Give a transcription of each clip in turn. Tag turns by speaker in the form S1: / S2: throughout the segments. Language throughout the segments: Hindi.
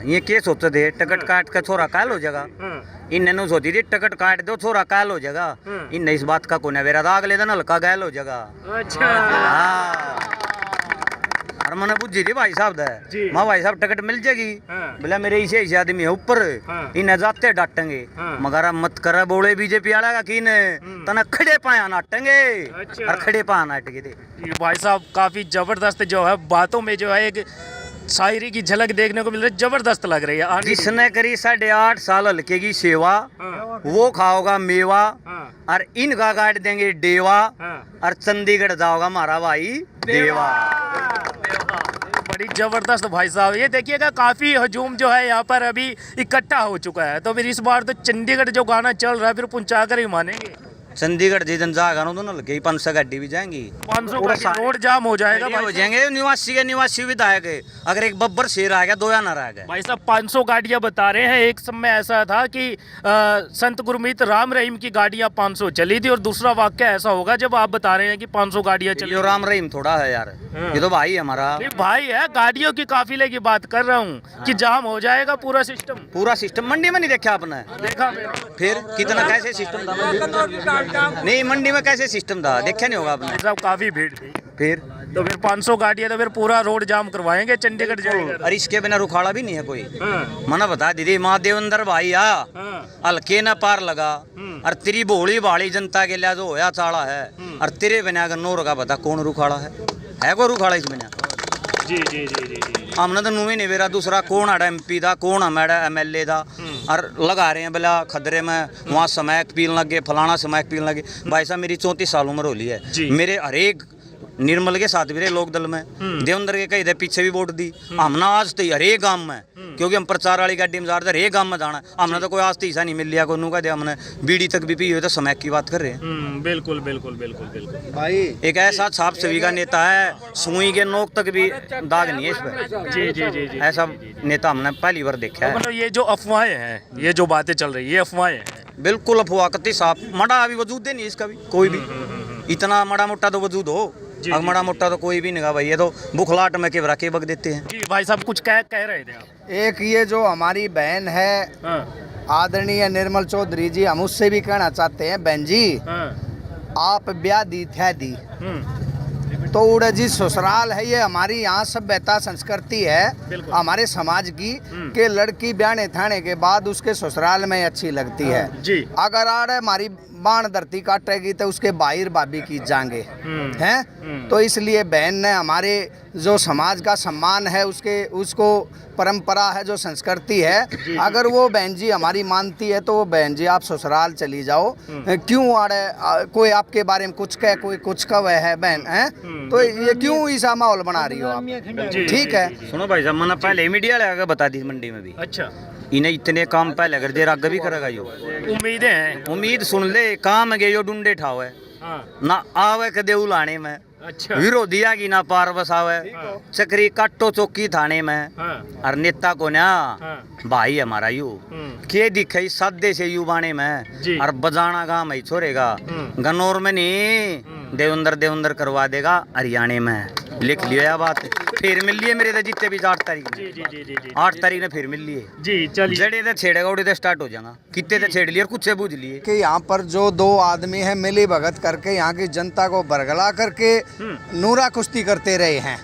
S1: ये के सोचते थे टिकट काट के छोरा काल हो जाएगा। इन सोची थी टिकट काट दो छोरा काल हो जाएगा। इन इस बात का कोने वेरा दाग ले देना हल्का घायल हो जाएगा।
S2: अच्छा
S1: और मैंने पूछी थी भाई साहब माँ भाई साहब टिकट मिल जाएगी। बोला मेरे ऐसे आदमी है ऊपर इन्हें जाते डांटेंगे मगर मत कर बोले बीजेपी वाला की तना खड़े पाया नाटेंगे। और खड़े पाया नाटेंगे थे
S2: भाई साहब। काफी जबरदस्त जो है बातों में जो है एक शायरी की झलक देखने को मिल रही है, जबरदस्त लग रही है।
S1: जिसने करी 8.5 साल हल्के की सेवा वो खाओगा मेवा और इनका काट देंगे डेवा और चंडीगढ़ जाओगा हमारा भाई देवा।
S2: बड़ी जबरदस्त भाई साहब। ये देखिएगा काफी हजूम जो है यहाँ पर अभी इकट्ठा हो चुका है। तो फिर इस बार तो चंडीगढ़ जो गाना चल रहा है फिर पहुंचा कर ही मानेंगे।
S1: चंडीगढ़ जी जाएगा ना तो हल्के 500 गाड़ी भी जाएंगी।
S2: 500 रोड जाम हो जाएगा
S1: हो जाएंगे। निवासी विधायक अगर एक बब्बर शेर आ गया दो या ना रह गया।
S2: भाई साहब 500 गाड़ियां बता रहे हैं। एक समय ऐसा था कि संत गुरमीत राम रहीम की गाड़ियां 500 चली थी और दूसरा वाक्य ऐसा होगा जब आप बता रहे हैं कि 500 गाड़ियां चली।
S1: राम रहीम थोड़ा है यार, ये तो भाई हमारा
S2: भाई है। गाड़ियों की काफिले की बात कर रहा हूँ कि जाम हो जाएगा पूरा सिस्टम।
S1: मंडी में नहीं देखा आपने?
S2: देखा
S1: फिर कितना कैसे सिस्टम था? नहीं मंडी में कैसे सिस्टम था देखा नहीं होगा आपने?
S2: सब काफी भीड़ थी।
S1: फिर
S2: 500 गाड़ियां तो फिर पूरा रोड जाम करवाएंगे चंडीगढ़ जाएगा।
S1: और इसके बिना रुखाड़ा भी नहीं है कोई। मना बता दीदी माँ देवेंद्र भाई आ हल्के न पार लगा और तेरी भोली भाड़ी जनता के लिए जो होया चाड़ा है और तेरे बिना अगर नो रखा बता कौन रुखाड़ा है कोई रुखाड़ा इस बिना?
S2: जी जी जी जी जी
S1: हमने तो नुई नहीं वेरा दूसरा कौन आड़ा MP था कौन हमारा MLA था और लगा रहे हैं बोला खदरे में वहाँ समैक पीन लगे फलाना समैक पीन लगे। भाई साहब मेरी 34 साल उम्र होली है। मेरे हरेक निर्मल के साथ भी रहे लोक दल में देवेंद्र के कही थे पीछे भी वोट दी हमने आज तो हरेक गांव में क्योंकि हम प्रचार वाली गाड़ी में जा रहे थे हरेक गांव में जाना हमने तो कोई आज तो ऐसा नहीं मिल लिया को दे हमने बीड़ी तक भी पी हुई तो समय की बात कर रहे हैं।
S2: बिल्कुल बिल्कुल बिल्कुल बिल्कुल
S1: भाई एक ऐसा छाप छवि का नेता है सुई के नोक तक भी दाग नहीं है इस पर।
S2: जी जी जी जी
S1: ऐसा नेता हमने पहली बार देखा है।
S2: मतलब ये जो अफवाहें हैं ये जो बातें चल रही है ये अफवाहें हैं।
S1: बिल्कुल अफवाह कति साफ मड़ा अभी वजूद है नहीं इसका भी कोई भी इतना मड़ा मोटा तो वजूद हो मड़ा मोटा तो कोई भी नहीं भाई ये तो बुखलाट में के रखे बग देते हैं।
S2: जी भाई साहब कुछ कह रहे थे आप।
S3: एक ये जो हमारी बहन है आदरणीय निर्मल चौधरी जी हम उससे भी कहना चाहते हैं बहन जी आप ब्याह दी थे तो उड़ा जी ससुराल है ये हमारी यहाँ सभ्यता संस्कृति है हमारे समाज की कि लड़की ब्याहने थाने के बाद उसके ससुराल में अच्छी लगती है।
S2: जी
S3: अगर आड़ हमारी बाण धरती काटेगी तो उसके बाहिर भाभी की जाएंगे हैं। तो इसलिए बहन ने हमारे जो समाज का सम्मान है उसको परंपरा है जो संस्कृति है अगर वो बहन जी हमारी मानती है तो वो बहन जी आप ससुराल चली जाओ। क्यों आड़े कोई आपके बारे में कुछ कहे कोई कुछ कहे है बहन है तो ये क्यों ऐसा माहौल बना रही हो आप? ठीक है
S1: सुनो भाई साहब मैंने पहले मीडिया लगा बता दी मंडी में भी।
S2: अच्छा
S1: इन्हें इतने काम पहले कर दे आगे भी करेगा यो
S2: उम्मीदें हैं।
S1: उम्मीद सुन ले काम गए यो डूंडे ठाव है ना आवे कदे उलाने में।
S2: अच्छा
S1: विरोधिया की ना पार बसावे चक्री काटो चौकी थाने में और नेता को ना भाई हमारा यू के दिखे सादे से यू बाणे में और बजाना गांव में छोड़ेगा गनौर में नहीं देवेंद्र करवा देगा हरियाणा में। लिख लियो यह बात फिर मिल लिए मेरे तो जितने भी 8 तारीख में 8 तारीख ने फिर मिल लिए
S2: जी चलिए जड़े
S1: तो छेड़ेगा उड़े तो स्टार्ट हो जाएगा कितने तो छेड़ लिए और कुछ से बूझ लिए
S3: कि यहाँ पर जो 2 आदमी हैं मिली भगत करके यहाँ की जनता को बरगला करके नूरा कुश्ती करते रहे हैं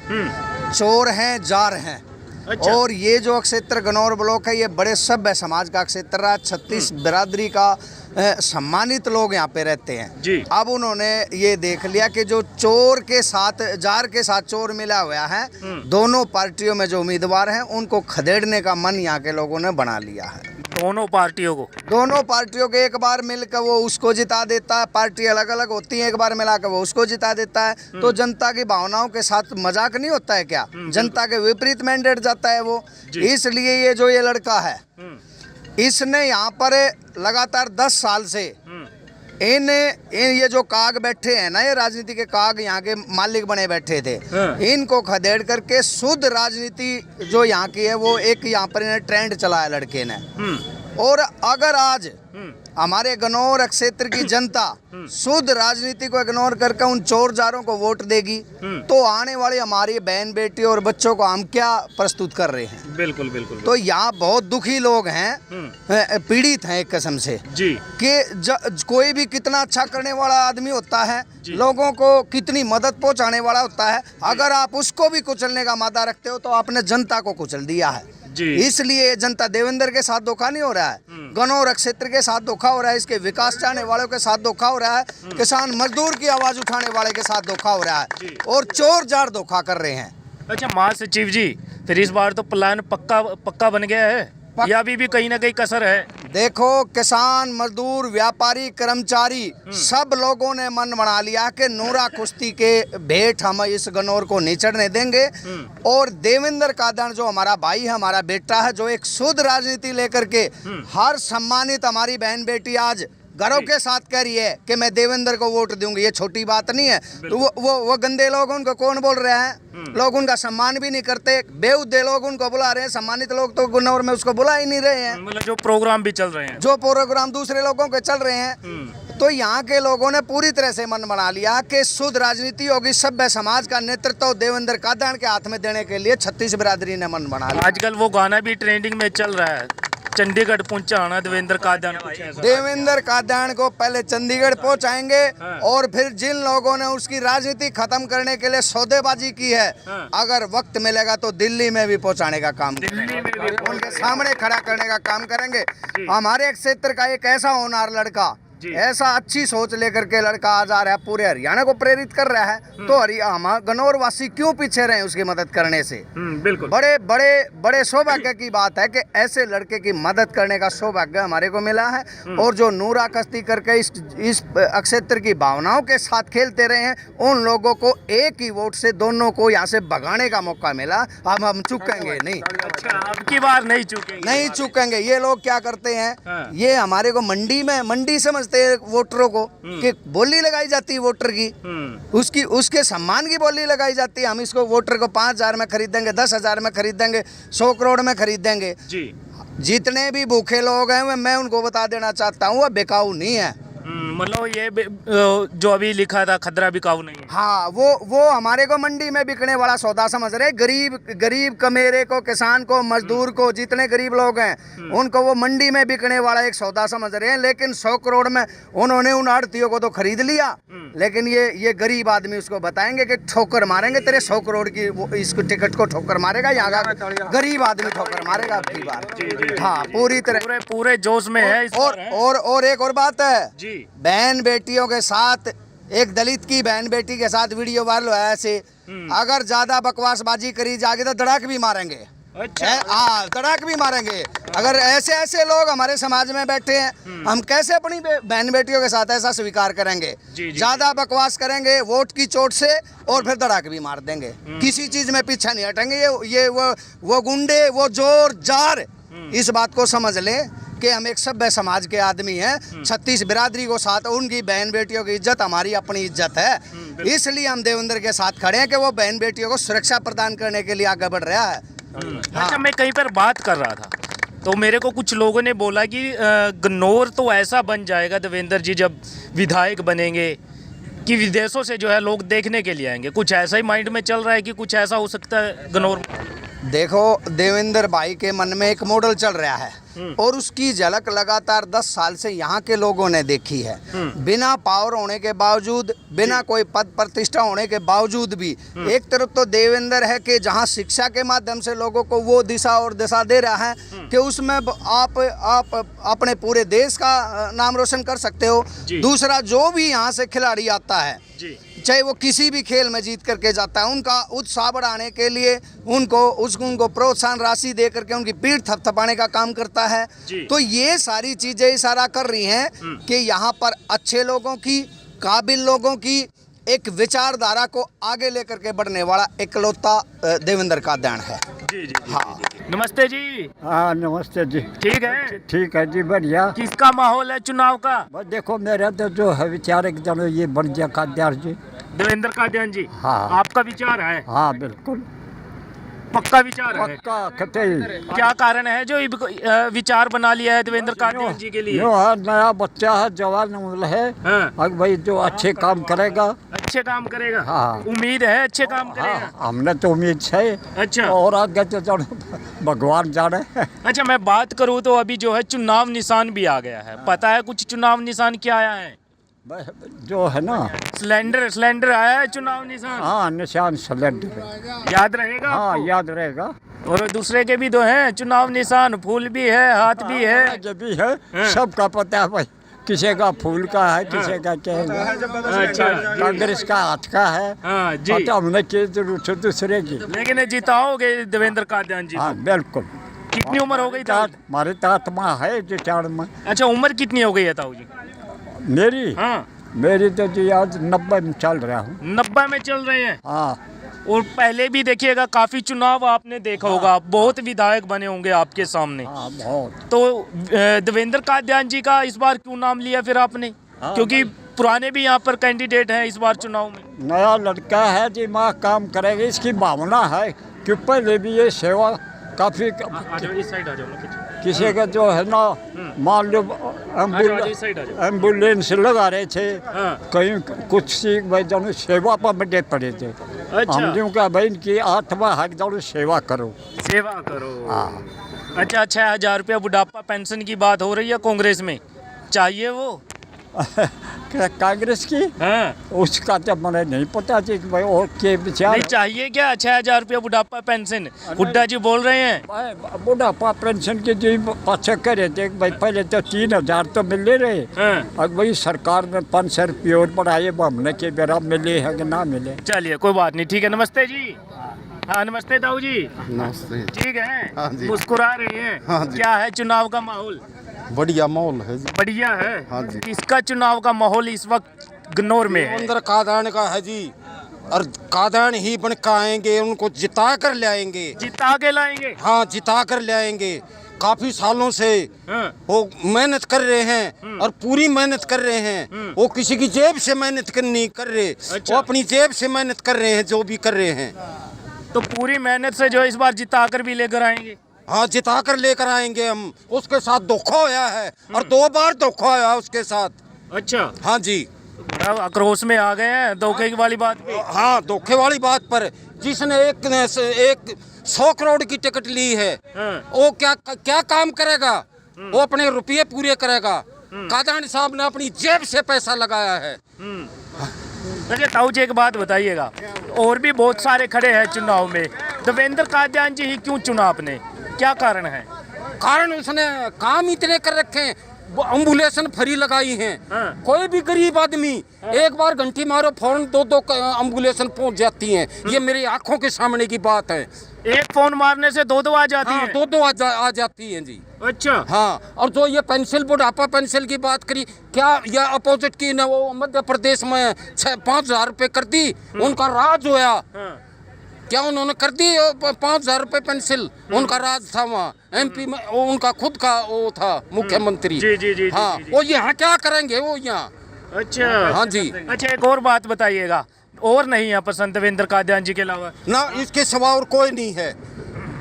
S3: चोर हैं जार हैं। अच्छा। और ये जो क्षेत्र गनौर ब्लॉक है ये बड़े सभ्य समाज का क्षेत्र है 36 बिरादरी का सम्मानित लोग यहाँ पे रहते हैं
S2: जी।
S3: अब उन्होंने ये देख लिया कि जो चोर के साथ जार के साथ चोर मिला हुआ है दोनों पार्टियों में जो उम्मीदवार हैं उनको खदेड़ने का मन यहाँ के लोगों ने बना लिया है।
S2: दोनों पार्टियों को एक बार मिलकर वो उसको जिता देता है। पार्टी अलग अलग होती है एक बार मिलाकर वो उसको जिता देता है तो जनता की भावनाओं के साथ मजाक नहीं होता है क्या? जनता के विपरीत मैंडेट जाता है वो। इसलिए ये जो ये लड़का है इसने यहाँ पर लगातार 10 साल से इन ये जो काग बैठे हैं ना ये राजनीति के काग यहाँ के मालिक बने बैठे थे इनको खदेड़ करके शुद्ध राजनीति जो यहाँ की है वो एक यहाँ पर इन्हें ट्रेंड चलाया लड़के ने। और अगर आज हमारे गन्नौर क्षेत्र की जनता शुद्ध राजनीति को इग्नोर करके उन चोर जारों को वोट देगी तो आने वाली हमारी बहन बेटी और बच्चों को हम क्या प्रस्तुत कर रहे हैं।
S4: बिल्कुल बिल्कुल।
S2: तो यहाँ बहुत दुखी लोग हैं, पीड़ित हैं एक किस्म से
S4: जी
S2: कि कोई भी कितना अच्छा करने वाला आदमी होता है, लोगों को कितनी मदद पहुंचाने वाला होता है, अगर आप उसको भी कुचलने का मादा रखते हो तो आपने जनता को कुचल दिया है। इसलिए जनता देवेंद्र के साथ धोखा नहीं हो रहा है, गन्नौर क्षेत्र के साथ धोखा हो रहा है, इसके विकास चाहने वालों के साथ धोखा हो रहा है, किसान मजदूर की आवाज उठाने वाले के साथ धोखा हो रहा है और चोर जार धोखा कर रहे हैं।
S4: अच्छा महासचिव जी, फिर इस बार तो प्लान पक्का बन गया है या अभी भी कहीं ना कहीं कसर है?
S2: देखो, किसान मजदूर व्यापारी कर्मचारी सब लोगों ने मन बना लिया कि नूरा कुश्ती के भेंट हम इस गन्नौर को नहीं चढ़ने देंगे और देवेंद्र कादन जो हमारा भाई है, हमारा बेटा है, जो एक शुद्ध राजनीति लेकर के हर सम्मानित हमारी बहन बेटी आज गर्व के साथ कह रही है कि मैं देवेंद्र को वोट दूंगी, ये छोटी बात नहीं है। तो वो गंदे लोग उनको कौन बोल रहे हैं? लोग उनका सम्मान भी नहीं करते, बेहुदे लोग उनको बुला रहे हैं, सम्मानित लोग तो गन्नौर में उसको बुला ही नहीं रहे हैं।
S4: मतलब जो प्रोग्राम भी चल रहे हैं,
S2: जो प्रोग्राम दूसरे लोगों के चल रहे हैं। तो यहाँ के लोगों ने पूरी तरह से मन बना लिया कि शुद्ध राजनीति होगी, सभ्य समाज का नेतृत्व देवेंद्र कादन के हाथ में देने के लिए छत्तीस बिरादरी ने मन बना लिया।
S4: आजकल वो गाना भी ट्रेंडिंग में चल रहा है, चंडीगढ़ पहुंचाना देवेंद्र कादन।
S2: देवेंद्र कादन को पहले चंडीगढ़ पहुंचाएंगे और फिर जिन लोगों ने उसकी राजनीति खत्म करने के लिए सौदेबाजी की है, अगर वक्त मिलेगा तो दिल्ली में भी पहुंचाने का काम करेंगे, उनके सामने खड़ा करने का काम करेंगे। हमारे क्षेत्र का एक ऐसा होनहार लड़का, ऐसा अच्छी सोच लेकर के लड़का आज आ रहा है, पूरे हरियाणा को प्रेरित कर रहा है, तो हम गन्नौर वासी क्यों पीछे रहे उसकी मदद करने से?
S4: बिल्कुल।
S2: बड़े बड़े बड़े सौभाग्य की बात है कि ऐसे लड़के की मदद करने का सौभाग्य हमारे को मिला है और जो नूरा कश्ती करके इस क्षेत्र की भावनाओं के साथ खेलते रहे हैं, उन लोगों को एक ही वोट से दोनों को यहाँ से भगाने का मौका मिला। अब हम चूकेंगे नहीं।
S4: अच्छा, अब की बार नहीं चूकेंगे।
S2: ये लोग क्या करते हैं, ये हमारे को मंडी समझ वोटरों को कि बोली लगाई जाती है वोटर की, उसके सम्मान की बोली लगाई जाती है। हम इसको वोटर को 5,000 में खरीदेंगे, 10,000 में खरीदेंगे, 100 करोड़ में खरीदेंगे। जितने भी भूखे लोग हैं मैं उनको बता देना चाहता हूँ, वह बिकाऊ नहीं है।
S4: मतलब ये जो अभी लिखा था खतरा बिकाऊ नहीं है।
S2: हाँ, वो हमारे को मंडी में बिकने वाला सौदा समझ रहे। गरीब कमेरे को, किसान को, मजदूर को, जितने गरीब लोग हैं उनको वो मंडी में बिकने वाला एक सौदा समझ रहे हैं। लेकिन 100 करोड़ में उन्होंने उन आड़तियों को तो खरीद लिया, लेकिन ये गरीब आदमी उसको बताएंगे कि ठोकर मारेंगे तेरे 100 करोड़ की इसको टिकट को ठोकर मारेगा। यहाँ का गरीब आदमी ठोकर मारेगा अब की बार। हाँ, पूरी तरह
S4: पूरे जोश में है।
S2: और एक और बात है
S4: जी,
S2: बहन बेटियों के साथ, एक दलित की बहन बेटी के साथ वीडियो वायरल हुआ है ऐसे, अगर ज्यादा बकवासबाजी करी जाएगी तो धड़ाक भी मारेंगे।
S4: अच्छा,
S2: हाँ, धड़ाक भी मारेंगे। अगर ऐसे लोग हमारे समाज में बैठे हैं, हम कैसे अपनी बहन बेटियों के साथ ऐसा स्वीकार करेंगे? ज्यादा बकवास करेंगे वोट की चोट से और फिर धड़ाक भी मार देंगे। किसी चीज में पीछे नहीं हटेंगे। ये वो गुंडे, वो जोर जार इस बात को समझ ले कि हम एक सभ्य समाज के आदमी हैं। 36 बिरादरी को साथ, उनकी बहन बेटियों की इज्जत हमारी अपनी इज्जत है, इसलिए हम देवेंद्र के साथ खड़े हैं कि वो बहन बेटियों को सुरक्षा प्रदान करने के लिए आगे बढ़ रहा है।
S4: अच्छा, मैं कहीं पर बात कर रहा था तो मेरे को कुछ लोगों ने बोला कि गन्नौर तो ऐसा बन जाएगा देवेंद्र जी जब विधायक बनेंगे कि विदेशों से जो है लोग देखने के लिए आएंगे। कुछ ऐसा ही माइंड में चल रहा है कि कुछ ऐसा हो सकता है गन्नौर?
S2: देखो, देवेंद्र भाई के मन में एक मॉडल चल रहा है और उसकी झलक लगातार 10 साल से यहाँ के लोगों ने देखी है। बिना पावर होने के बावजूद, बिना कोई पद प्रतिष्ठा होने के बावजूद भी एक तरफ तो देवेंद्र है कि जहाँ शिक्षा के माध्यम से लोगों को वो दिशा दे रहा है कि उसमें आप अपने पूरे देश का नाम रोशन कर सकते हो। दूसरा, जो भी यहाँ से खिलाड़ी आता है, चाहे वो किसी भी खेल में जीत करके जाता है, उनका उत्साह बढ़ाने के लिए उनको प्रोत्साहन राशि दे करके उनकी पीठ थपथपाने का काम करता है। तो ये सारी चीजें इशारा कर रही हैं कि यहाँ पर अच्छे लोगों की, काबिल लोगों की एक विचारधारा को आगे लेकर के बढ़ने वाला इकलौता देवेंद्र कादन है।
S4: जी।
S2: हाँ,
S4: नमस्ते जी।
S5: हाँ, नमस्ते जी।
S4: ठीक है?
S5: ठीक है जी, बढ़िया।
S4: किसका माहौल है चुनाव का?
S5: बस देखो, मेरा तो जो है विचार एक जन ये बन गया कादन जी,
S4: देवेंद्र कादन जी।
S5: हाँ।
S4: आपका विचार है?
S5: हाँ, बिल्कुल।
S4: पक्का विचार है।
S5: पक्का कतई
S4: क्या कारण है जो विचार बना लिया है देवेंद्र कादियान जी के लिए?
S5: जो है नया बच्चा है, जवान उम्र है,
S4: हाँ।
S5: अब भाई जो अच्छे काम करेगा।
S4: अच्छे काम करेगा।
S5: हाँ।
S4: उम्मीद है अच्छे काम करेगा।
S5: हाँ, हमने तो उम्मीद है।
S4: अच्छा।
S5: और आगे तो जानो भगवान जाने।
S4: अच्छा, मैं बात करूँ तो अभी जो है चुनाव निशान भी आ गया है, पता है कुछ चुनाव निशान क्या आया है?
S5: जो है ना,
S4: सिलेंडर आया है चुनाव निशान।
S5: हाँ निशान सिलेंडर,
S4: याद रहेगा
S5: हाँ
S4: आपको?
S5: याद रहेगा।
S4: और दूसरे के भी तो हैं चुनाव निशान, फूल भी है, हाथ भी है।
S5: जो भी है सबका पता है भाई, किसी का फूल का है, किसी का क्या है।
S4: अच्छा।
S5: कांग्रेस का हाथ का है।
S4: हाँ जी।
S5: पता हमने की जरूरत है दूसरे की।
S4: लेकिन जिताओगे देवेंद्र कादियान जी
S5: हाँ
S4: को।
S5: बिल्कुल।
S4: कितनी उम्र हो गई था?
S5: हमारे तात्मा है रिटायर्ड में।
S4: अच्छा, उम्र कितनी हो गई है ताऊ जी?
S5: मेरी
S4: हाँ।
S5: मेरी तो जी आज 90 में चल रहा हूँ।
S4: 90 में चल रहे हैं।
S5: हाँ
S4: और पहले भी देखिएगा काफी चुनाव आपने देखा होगा, बहुत विधायक बने होंगे आपके सामने।
S5: हाँ बहुत।
S4: तो देवेंद्र कादियान जी का इस बार क्यों नाम लिया फिर आपने?
S5: हाँ।
S4: क्योंकि पुराने भी यहाँ पर कैंडिडेट हैं इस बार चुनाव में।
S5: नया लड़का है जी, माँ काम करेगी, इसकी भावना है कि पहले भी ये सेवा काफी
S4: इस साइड आ जाओ ना।
S5: किसी का जो है ना, मान लो
S4: इस साइड आ जाओ।
S5: एम्बुलेंस लगा रहे थे,
S4: हाँ।
S5: कहीं कुछ सी भाई जानो सेवा पर बड़े पड़े थे।
S4: अच्छा।
S5: हम जो का भाई इनकी आत्मा हक जानो सेवा करो।
S4: सेवा करो।
S5: हाँ।
S4: अच्छा, 6,000 रुपया बुढ़ापा पेंशन की बात हो रही है कांग्रेस में, चाहिए वो?
S5: कांग्रेस की
S4: हाँ।
S5: उसका तो मुझे नहीं पता जी भाई, और के विचार
S4: नहीं चाहिए क्या 6,000 रुपया बुढ़ापा पेंशन? हुड्डा जी बोल रहे हैं।
S5: बुढ़ापा पेंशन के जी पाछे करे थे भाई, पहले तो 3,000 तो मिले रहे।
S4: हाँ।
S5: अब भाई सरकार ने 500 रुपये और बढ़ाए, हमने के बेरा मिले है कि ना मिले।
S4: चलिए कोई बात नहीं, ठीक है। नमस्ते जी। हाँ नमस्ते ताऊ जी।
S6: नमस्ते।
S4: ठीक है।
S6: हाँ जी।
S4: मुस्कुरा रही हैं।
S6: हाँ जी।
S4: क्या है चुनाव का माहौल?
S6: बढ़िया माहौल है जी।
S4: बढ़िया है।
S6: हाँ जी।
S4: किसका चुनाव का माहौल इस वक्त गन्नौर में है?
S6: अंदर कादान का है जी, और कादान ही बन के आएंगे, उनको जिता कर ले आएंगे।
S4: जिता के लाएंगे।
S6: हाँ जिता कर ले आएंगे। काफी सालों से
S4: हाँ।
S6: वो मेहनत कर रहे हैं और पूरी मेहनत कर रहे हैं। वो किसी की जेब से मेहनत नहीं कर रहे।
S4: अच्छा।
S6: वो अपनी जेब से मेहनत कर रहे हैं, जो भी कर रहे हैं।
S4: तो पूरी मेहनत से जो इस बार जिता कर भी लेकर आएंगे।
S6: हाँ जिता कर लेकर आएंगे हम। उसके साथ धोखा होया है और 2 बार धोखा होया उसके साथ।
S4: अच्छा।
S6: हाँ जी।
S4: बड़ा आक्रोश में आ गए हैं धोखे वाली बात पे।
S6: हाँ धोखे वाली बात पर, जिसने एक 100 करोड़ की टिकट ली है,
S4: हाँ।
S6: वो क्या काम करेगा? वो अपने रुपये पूरे करेगा। कादानी साहब ने अपनी जेब से पैसा लगाया है।
S4: अच्छा ताऊ जी एक बात बताइएगा, और भी बहुत सारे खड़े हैं चुनाव में, देवेंद्र कादियान जी ही क्यों चुना आपने, क्या कारण है?
S6: कारण उसने काम इतने कर रखे हैं। वो एम्बुलेंस फ्री लगाई हैं।
S4: हाँ।
S6: कोई भी गरीब आदमी एक बार घंटी मारो फौरन 2 एम्बुलेंस पहुंच जाती हैं। ये मेरी आंखों के सामने की बात है।
S4: एक फोन मारने से 2 आ जाती
S6: हाँ
S4: है।
S6: 2 आ जाती हैं जी।
S4: अच्छा।
S6: हाँ, और जो ये पेंसिल बुढ़ापा पेंसिल की बात करी, क्या यह अपोजिट की न वो मध्य प्रदेश में 5,000 रुपये कर दी, उनका राज होया।
S4: हाँ।
S6: क्या उन्होंने कर दी 5,000 रुपये पेंसिल? उनका राज था वहाँ MP में, वो उनका खुद का वो था मुख्यमंत्री।
S4: जी,
S6: हाँ
S4: जी।
S6: वो यहाँ क्या करेंगे वो यहाँ?
S4: अच्छा।
S6: हाँ जी।
S4: अच्छा एक और बात बताइएगा, और नहीं है पसंद देवेंद्र कादियान जी के अलावा?
S6: ना इसके सिवा और कोई नहीं है।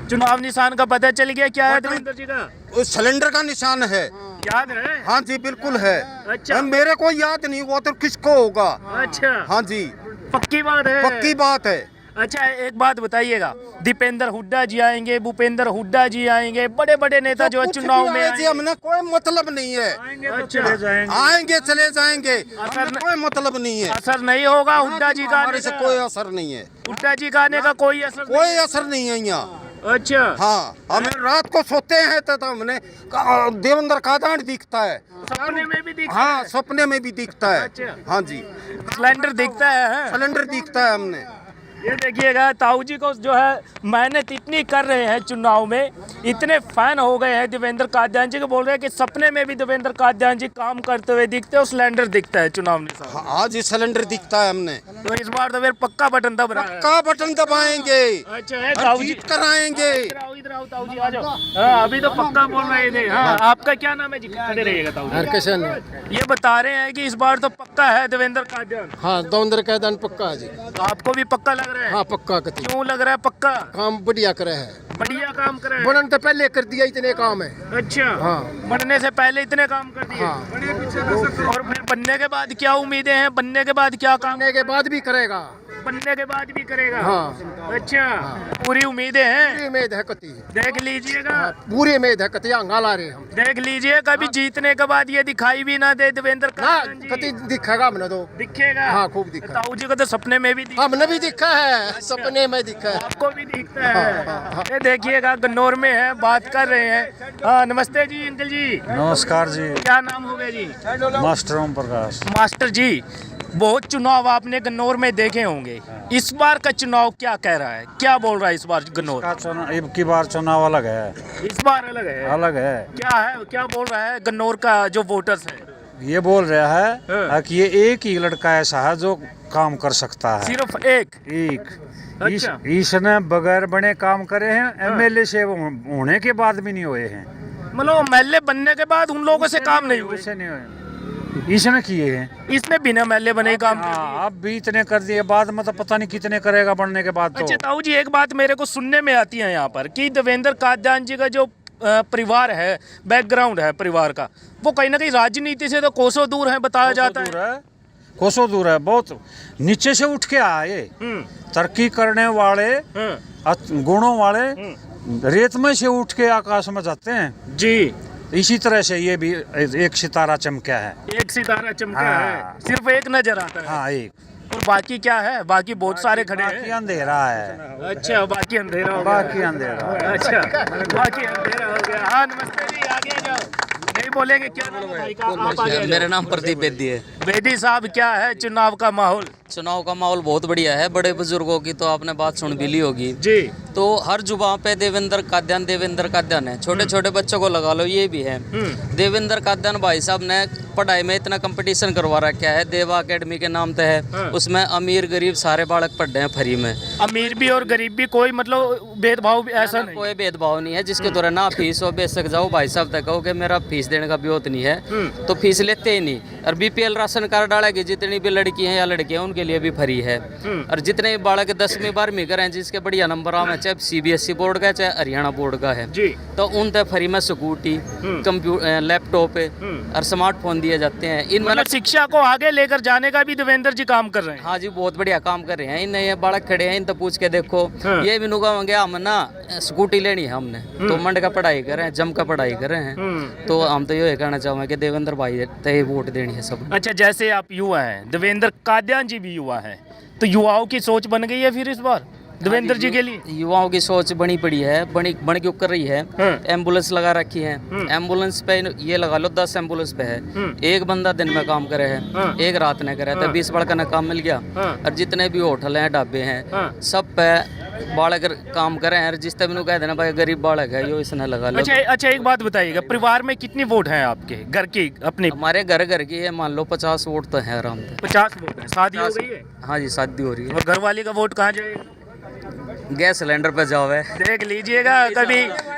S4: चुनाव निशान का पता चल गया क्या है देवेंद्र जी का?
S6: वो सिलेंडर का निशान है।
S4: याद है?
S6: हाँ जी बिल्कुल है।
S4: अच्छा।
S6: मेरे को याद नहीं, वो तो किसको होगा।
S4: अच्छा।
S6: हाँ जी
S4: पक्की बात है।
S6: पक्की बात है।
S4: अच्छा एक बात बताइएगा, दीपेंद्र हुड्डा जी आएंगे, भूपेंद्र हुड्डा जी आएंगे, बड़े बड़े नेता जो है
S6: कुछ
S4: चुनाव
S6: भी
S4: में
S6: आए जी,
S4: आएंगे।
S6: हमने कोई मतलब नहीं है।
S4: अच्छा।
S6: आएंगे चले जाएंगे,
S4: असर
S6: हमें कोई मतलब नहीं है।
S4: असर नहीं होगा हुड्डा जी का
S6: हमारे
S4: आने
S6: से
S4: का?
S6: कोई असर नहीं है।
S4: हुड्डा जी का आने का कोई असर नहीं?
S6: कोई असर नहीं है यहाँ।
S4: अच्छा।
S6: हाँ हमें रात को सोते हैं तो हमने देवेंद्र कादान दिखता है।
S4: सपने में भी दिखता
S6: हाँ
S4: है?
S6: सपने में भी दिखता है।
S4: अच्छा।
S6: हाँ जी
S4: सिलेंडर दिखता है।
S6: सिलेंडर दिखता है हमने।
S4: ये देखिएगा ताऊ जी को जो है मेहनत इतनी कर रहे हैं चुनाव में, इतने फैन हो गए हैं देवेंद्र कादियान जी को, बोल रहे हैं कि सपने में भी देवेंद्र कादियान जी काम करते हुए दिखते हैं और सिलेंडर दिखता है चुनाव निशान।
S6: हाँ आज सिलेंडर दिखता है हमने।
S4: तो इस बार तो फिर पक्का बटन दब रहा है।
S6: पक्का बटन दबाएंगे
S4: अच्छा है
S6: और
S4: ताऊ जी।
S6: जीत कर आएंगे।
S4: इधर आओ ताऊ जी, आ जाओ। हाँ अभी तो पक्का बोल रहे थे। हाँ आपका क्या नाम है जी? खड़े रहिएगा ताऊ जी। ये बता रहे हैं कि इस बार तो पक्का है देवेंद्र कादियान।
S7: हाँ देवेंद्र कादियान पक्का है जी।
S4: तो आपको भी पक्का लग लग रहा है?
S6: हाँ पक्का कति
S4: क्यों लग रहा है पक्का?
S6: काम बढ़िया करे है,
S4: बढ़िया काम कर रहा है।
S6: बनन तो पहले कर दिया, इतने काम है।
S4: अच्छा,
S6: हाँ।
S4: बनने से पहले इतने काम कर दिए।
S6: हाँ।
S4: और फिर बनने के बाद क्या उम्मीदें हैं? बनने के बाद क्या काम?
S6: बनने के बाद भी करेगा।
S4: बनने के बाद भी करेगा।
S6: हाँ।
S4: अच्छा, पूरी उम्मीदें हैं।
S6: पूरी उम्मीद है कति,
S4: देख लीजिएगा,
S6: पूरी उम्मीद है कति, आंगा ला रहे हम।
S4: देख लीजिए, कभी जीतने के बाद ये दिखाई भी ना दे देवेंद्र
S6: ना
S4: कादियान जी।
S6: कति दिखेगा हमने तो।
S4: दिखेगा।
S6: हाँ खूब दिखा,
S4: ताऊ जी को तो सपने में भी दिखा,
S6: हमने भी दिखा है, सपने में दिखा है।
S4: आपको भी दिखता है। ये देखिएगा गन्नौर में है, बात कर रहे हैं। हाँ, नमस्ते जी अंकल जी।
S7: नमस्कार जी,
S4: क्या नाम हो गया जी?
S7: मास्टर ओम प्रकाश।
S4: मास्टर जी, बहुत चुनाव आपने गन्नौर में देखे होंगे, इस बार का चुनाव क्या कह रहा है, क्या बोल रहा है इस बार गन्नौर?
S7: का चुनाव, अब की बार चुनाव अलग है,
S4: इस बार अलग है।
S7: अलग है।
S4: क्या है, क्या बोल रहा है गन्नौर का जो वोटर्स है?
S7: ये बोल रहा
S4: हाँ।
S7: है कि ये एक ही लड़का ऐसा है जो काम कर सकता है,
S4: सिर्फ एक?
S7: एक। इसने बगैर बने काम करे हैं, एमएलए से होने के बाद भी नहीं हुए हैं।
S4: मतलब एमएलए बनने के बाद उन लोगों से काम नहीं हुए?
S7: उससे नहीं हुए, इसने किए हैं।
S4: इसने बिना एमएलए बने ही काम कर दिए।
S7: हाँ, अब भी इतने कर दिए, बाद में तो पता नहीं कितने करेगा बनने के बाद।
S4: अच्छा
S7: तो
S4: ताऊ जी, एक बात मेरे को सुनने में आती है यहाँ पर कि देवेंद्र कादियान जी का जो परिवार है, बैकग्राउंड है परिवार का, वो कहीं ना कहीं राजनीति से तो कोसों दूर है, बताया जाता है।
S7: कोसों दूर है, बहुत नीचे से उठ के आए, तरक्की करने वाले, गुणों वाले, रेत में से उठ के आकाश में जाते हैं
S4: जी।
S7: इसी तरह से ये भी एक सितारा चमका है।
S4: एक सितारा चमका
S7: हाँ।
S4: है, सिर्फ एक नजर आता है।
S7: हाँ, एक।
S4: और बाकी क्या है? बाकी बहुत सारे खड़े
S7: बाकी
S4: हैं।
S7: अंधेरा है,
S4: अच्छा, बाकी अंधेरा हो गया।
S7: बाकी अंधेरा।
S4: अच्छा, बाकी अंधेरा हो गया। हाँ नमस्ते जी, आगे जाओ। नहीं बोलेंगे, क्या नाम है भाई का? आप आगे
S8: मेरा नाम प्रदीप बेदी है।
S4: बेदी साहब, क्या है चुनाव का माहौल?
S8: चुनाव का माहौल बहुत बढ़िया है। बड़े बुजुर्गों की तो आपने बात सुन भी ली होगी
S4: जी।
S8: तो हर जुबान पे देवेंद्र कादियान है। छोटे छोटे बच्चों को लगा लो, ये भी है। देवेंद्र कादियान भाई साहब ने पढ़ाई में इतना कंपटीशन करवा रखा है, देवा एकेडमी के नाम से है। उसमें अमीर गरीब सारे बालक पढ़ रहे हैं फ्री में।
S4: अमीर भी और गरीब भी, कोई मतलब भेदभाव भी ऐसा नहीं?
S8: कोई भेदभाव नहीं है, जिसके द्वारा ना फीस हो बेशक जाओ भाई साहब तक कहो कि मेरा फीस देने का विरोध नहीं है तो फीस लेते ही नहीं। और बीपीएल राशन कार्ड डालेगी, जितनी भी लड़की हैं या लड़के हैं उनके लिए भी फ्री है। और जितने भी बालक 10वीं 12वीं करें जिसके बढ़िया नंबर आवे, चाहे सीबीएसई बोर्ड का है चाहे हरियाणा बोर्ड का है,
S4: जी,
S8: तो उन तक फ्री में स्कूटी, कंप्यूटर, लैपटॉप और स्मार्टफोन दिए जाते हैं। इन
S4: मतलब शिक्षा को आगे लेकर जाने का भी देवेंद्र जी काम कर रहे हैं।
S8: हाँ जी, बहुत बढ़िया काम कर रहे हैं। इन ये बालक खड़े हैं, इन तो पूछ के देखो। ये भी नुका होंगे, हम ना स्कूटी लेनी है हमने तो मंड का पढ़ाई कर रहे हैं, जम का पढ़ाई कर रहे हैं। तो हम तो ये कहना चाहेंगे कि देवेंद्र भाई तय वोट देनी है सब।
S4: अच्छा, जैसे आप युवा हैं, देवेंद्र कादियान जी भी युवा हैं, तो युवाओं की सोच बन गई है फिर इस बार देवेंद्र जी के लिए?
S8: युवाओं की सोच बनी पड़ी है, बन के कर रही है। एम्बुलेंस लगा रखी है, एम्बुलेंस पे ये लगा लो 10 एम्बुलेंस पे है, एक बंदा दिन में काम करे है, एक रात ने करे तो 20 बड़का ना काम मिल गया। और जितने भी होटल हैं, ढाबे हैं, सब पे बालक काम करे हैं। जिस तक कह देना भाई गरीब बालक है यो इसने लगा लो।
S4: अच्छा, एक बात बताइएगा, परिवार में कितनी वोट हैं आपके घर की अपनी?
S8: हमारे घर की है, मान लो 50 वोट तो है आराम से।
S4: 50 वोट है। शादी हो गई है?
S8: हाँ जी, शादी हो रही है।
S4: और घर वाली का वोट कहाँ जाएगा?
S8: गैस सिलेंडर पे जाओ है।
S4: देख लीजिएगा,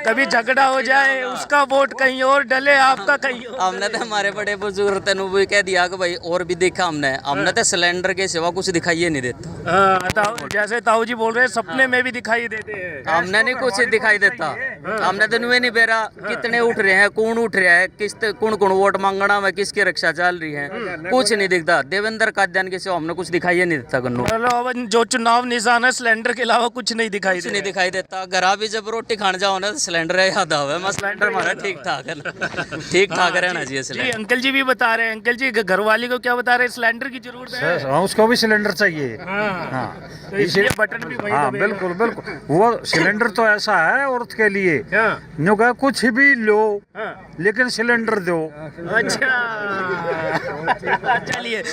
S4: कभी झगड़ा हो जाए, उसका वोट कहीं और डले, आपका कहीं और।
S8: हमने तो हमारे बड़े बुजुर्ग तेन भी कह दिया कि भाई और भी देखा हमने तो सिलेंडर के सिवा कुछ दिखाई नहीं देता।
S4: हाँ, जैसे ताऊ जी बोल रहे हैं, सपने में भी दिखाई देते हैं।
S8: हमने नहीं कुछ दिखाई देता। हमने तो नहीं नहीं बेरा कितने उठ रहे हैं, कौन उठ रहा है, किस कौन वोट मांगना में, किसकी रक्षा चल रही है, कुछ नहीं दिखता। देवेंद्र कादियान के सिवा हमने कुछ दिखाई नहीं देता।
S4: मतलब जो चुनाव निशान है, सिलेंडर के अलावा कुछ नहीं दिखाई
S8: कुछ नहीं दिखाई देता। घर भी जब रोटी खाने जाओ ना तो सिलेंडर याद आवे। मैं सिलेंडर हमारा ठीक ठाक रहना चाहिए
S4: जी।
S8: सिलेंडर।
S4: अंकल जी भी बता रहे हैं, अंकल जी घर वाली को क्या बता रहे हैं, सिलेंडर की जरूरत है।
S7: हाँ, उसको भी सिलेंडर चाहिए।
S4: हाँ, तो इसलिए बटन भी वही
S7: हाँ,
S4: दबेगा।
S7: बिल्कुल बिल्कुल। वो सिलेंडर तो ऐसा है औरत के लिए, न्यू कहा कुछ भी लो लेकिन सिलेंडर दो।
S4: अच्छा, चलिए।